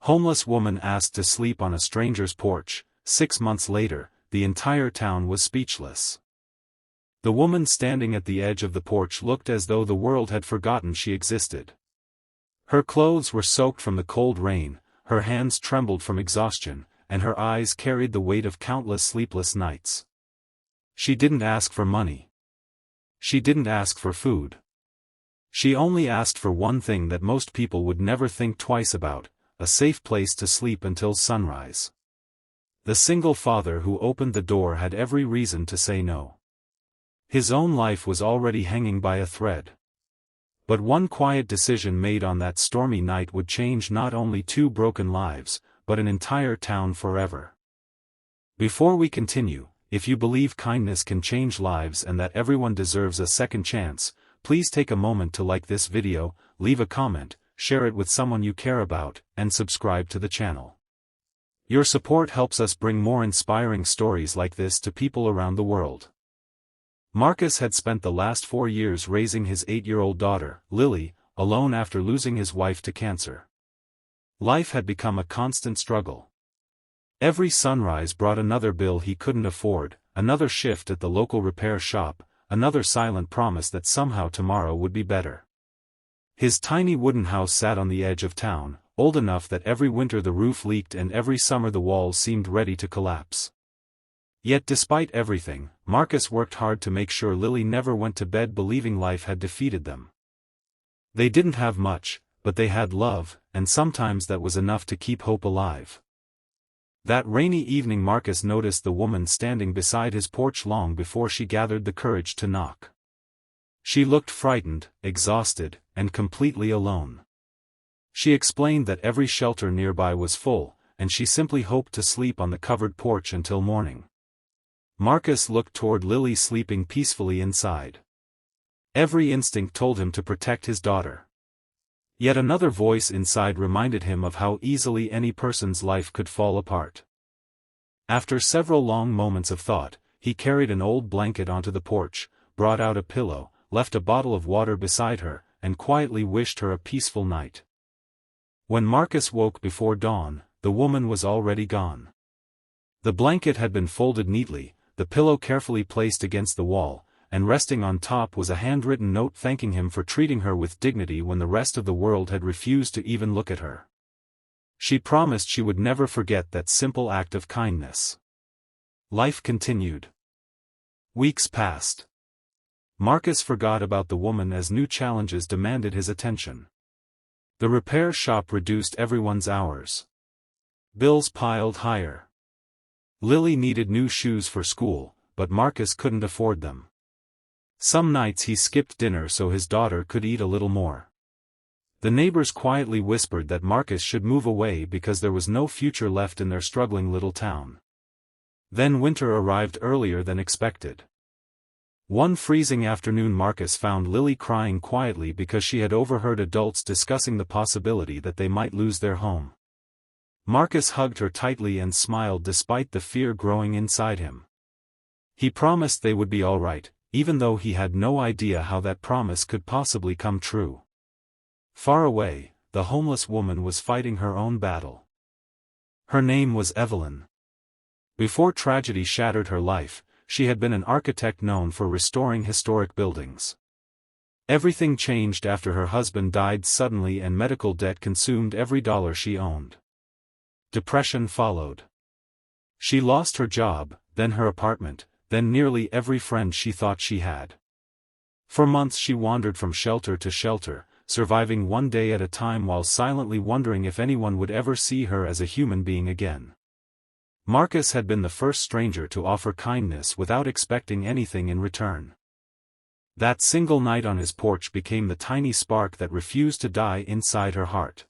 Homeless woman asked to sleep on a stranger's porch. 6 months later, the entire town was speechless. The woman standing at the edge of the porch looked as though the world had forgotten she existed. Her clothes were soaked from the cold rain, her hands trembled from exhaustion, and her eyes carried the weight of countless sleepless nights. She didn't ask for money. She didn't ask for food. She only asked for one thing that most people would never think twice about: a safe place to sleep until sunrise. The single father who opened the door had every reason to say no. His own life was already hanging by a thread. But one quiet decision made on that stormy night would change not only 2 broken lives, but an entire town forever. Before we continue, if you believe kindness can change lives and that everyone deserves a second chance, please take a moment to like this video, leave a comment, share it with someone you care about, and subscribe to the channel. Your support helps us bring more inspiring stories like this to people around the world. Marcus had spent the last 4 years raising his 8-year-old daughter, Lily, alone after losing his wife to cancer. Life had become a constant struggle. Every sunrise brought another bill he couldn't afford, another shift at the local repair shop, another silent promise that somehow tomorrow would be better. His tiny wooden house sat on the edge of town, old enough that every winter the roof leaked and every summer the walls seemed ready to collapse. Yet despite everything, Marcus worked hard to make sure Lily never went to bed believing life had defeated them. They didn't have much, but they had love, and sometimes that was enough to keep hope alive. That rainy evening Marcus noticed the woman standing beside his porch long before she gathered the courage to knock. She looked frightened, exhausted, and completely alone. She explained that every shelter nearby was full, and she simply hoped to sleep on the covered porch until morning. Marcus looked toward Lily sleeping peacefully inside. Every instinct told him to protect his daughter. Yet another voice inside reminded him of how easily any person's life could fall apart. After several long moments of thought, he carried an old blanket onto the porch, brought out a pillow, left a bottle of water beside her, and quietly wished her a peaceful night. When Marcus woke before dawn, the woman was already gone. The blanket had been folded neatly, the pillow carefully placed against the wall, and resting on top was a handwritten note thanking him for treating her with dignity when the rest of the world had refused to even look at her. She promised she would never forget that simple act of kindness. Life continued. Weeks passed. Marcus forgot about the woman as new challenges demanded his attention. The repair shop reduced everyone's hours. Bills piled higher. Lily needed new shoes for school, but Marcus couldn't afford them. Some nights he skipped dinner so his daughter could eat a little more. The neighbors quietly whispered that Marcus should move away because there was no future left in their struggling little town. Then winter arrived earlier than expected. One freezing afternoon Marcus found Lily crying quietly because she had overheard adults discussing the possibility that they might lose their home. Marcus hugged her tightly and smiled despite the fear growing inside him. He promised they would be all right, even though he had no idea how that promise could possibly come true. Far away, the homeless woman was fighting her own battle. Her name was Evelyn. Before tragedy shattered her life, she had been an architect known for restoring historic buildings. Everything changed after her husband died suddenly and medical debt consumed every dollar she owned. Depression followed. She lost her job, then her apartment, then nearly every friend she thought she had. For months she wandered from shelter to shelter, surviving one day at a time while silently wondering if anyone would ever see her as a human being again. Marcus had been the first stranger to offer kindness without expecting anything in return. That single night on his porch became the tiny spark that refused to die inside her heart.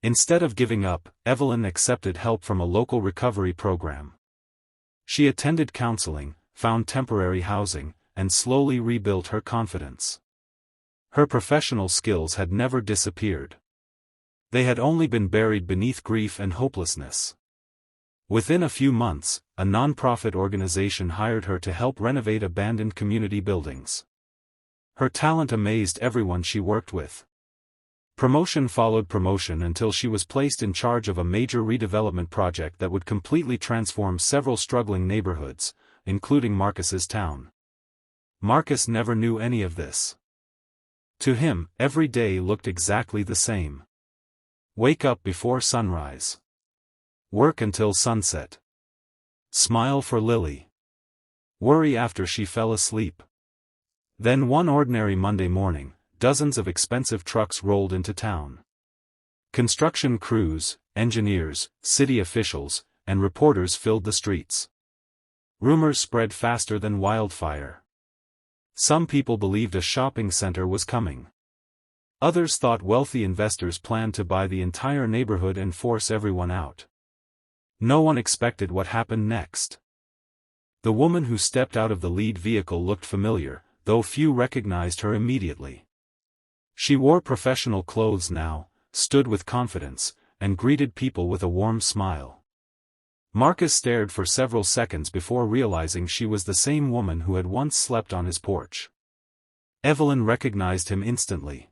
Instead of giving up, Evelyn accepted help from a local recovery program. She attended counseling, found temporary housing, and slowly rebuilt her confidence. Her professional skills had never disappeared. They had only been buried beneath grief and hopelessness. Within a few months, a non-profit organization hired her to help renovate abandoned community buildings. Her talent amazed everyone she worked with. Promotion followed promotion until she was placed in charge of a major redevelopment project that would completely transform several struggling neighborhoods, including Marcus's town. Marcus never knew any of this. To him, every day looked exactly the same. Wake up before sunrise. Work until sunset. Smile for Lily. Worry after she fell asleep. Then one ordinary Monday morning, dozens of expensive trucks rolled into town. Construction crews, engineers, city officials, and reporters filled the streets. Rumors spread faster than wildfire. Some people believed a shopping center was coming. Others thought wealthy investors planned to buy the entire neighborhood and force everyone out. No one expected what happened next. The woman who stepped out of the lead vehicle looked familiar, though few recognized her immediately. She wore professional clothes now, stood with confidence, and greeted people with a warm smile. Marcus stared for several seconds before realizing she was the same woman who had once slept on his porch. Evelyn recognized him instantly.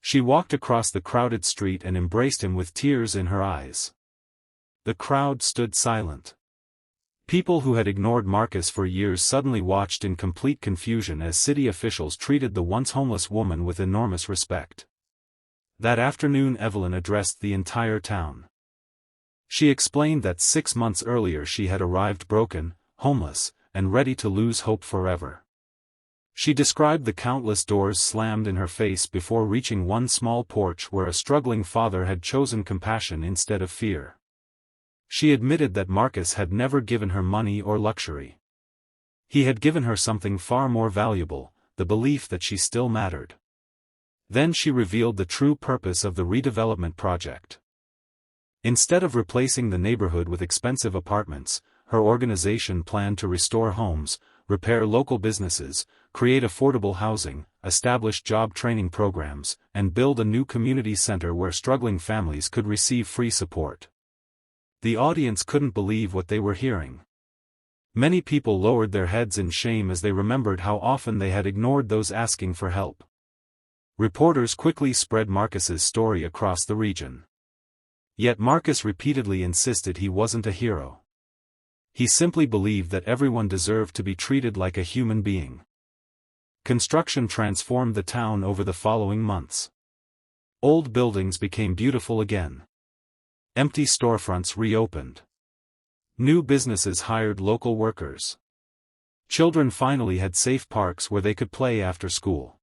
She walked across the crowded street and embraced him with tears in her eyes. The crowd stood silent. People who had ignored Marcus for years suddenly watched in complete confusion as city officials treated the once homeless woman with enormous respect. That afternoon Evelyn addressed the entire town. She explained that 6 months earlier she had arrived broken, homeless, and ready to lose hope forever. She described the countless doors slammed in her face before reaching one small porch where a struggling father had chosen compassion instead of fear. She admitted that Marcus had never given her money or luxury. He had given her something far more valuable, the belief that she still mattered. Then she revealed the true purpose of the redevelopment project. Instead of replacing the neighborhood with expensive apartments, her organization planned to restore homes, repair local businesses, create affordable housing, establish job training programs, and build a new community center where struggling families could receive free support. The audience couldn't believe what they were hearing. Many people lowered their heads in shame as they remembered how often they had ignored those asking for help. Reporters quickly spread Marcus's story across the region. Yet Marcus repeatedly insisted he wasn't a hero. He simply believed that everyone deserved to be treated like a human being. Construction transformed the town over the following months. Old buildings became beautiful again. Empty storefronts reopened. New businesses hired local workers. Children finally had safe parks where they could play after school.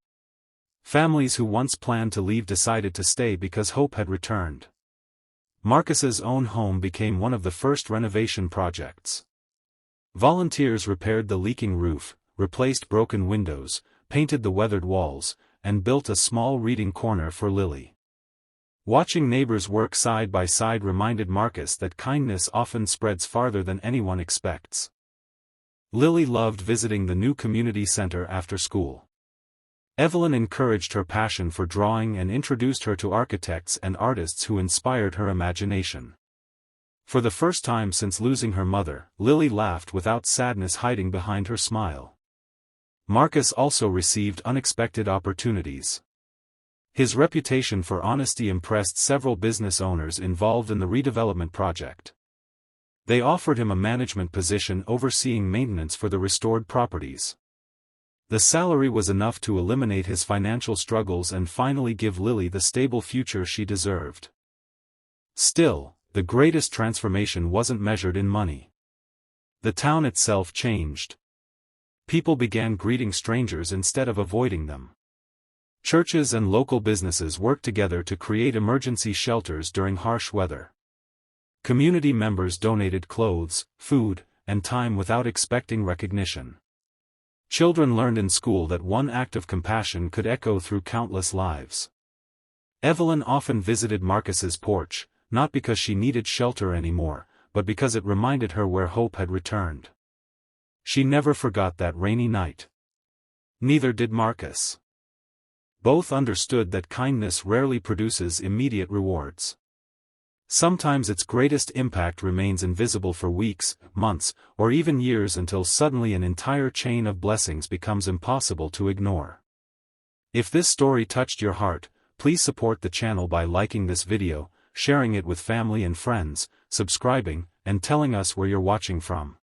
Families who once planned to leave decided to stay because hope had returned. Marcus's own home became one of the first renovation projects. Volunteers repaired the leaking roof, replaced broken windows, painted the weathered walls, and built a small reading corner for Lily. Watching neighbors work side by side reminded Marcus that kindness often spreads farther than anyone expects. Lily loved visiting the new community center after school. Evelyn encouraged her passion for drawing and introduced her to architects and artists who inspired her imagination. For the first time since losing her mother, Lily laughed without sadness hiding behind her smile. Marcus also received unexpected opportunities. His reputation for honesty impressed several business owners involved in the redevelopment project. They offered him a management position overseeing maintenance for the restored properties. The salary was enough to eliminate his financial struggles and finally give Lily the stable future she deserved. Still, the greatest transformation wasn't measured in money. The town itself changed. People began greeting strangers instead of avoiding them. Churches and local businesses worked together to create emergency shelters during harsh weather. Community members donated clothes, food, and time without expecting recognition. Children learned in school that one act of compassion could echo through countless lives. Evelyn often visited Marcus's porch, not because she needed shelter anymore, but because it reminded her where hope had returned. She never forgot that rainy night. Neither did Marcus. Both understood that kindness rarely produces immediate rewards. Sometimes its greatest impact remains invisible for weeks, months, or even years until suddenly an entire chain of blessings becomes impossible to ignore. If this story touched your heart, please support the channel by liking this video, sharing it with family and friends, subscribing, and telling us where you're watching from.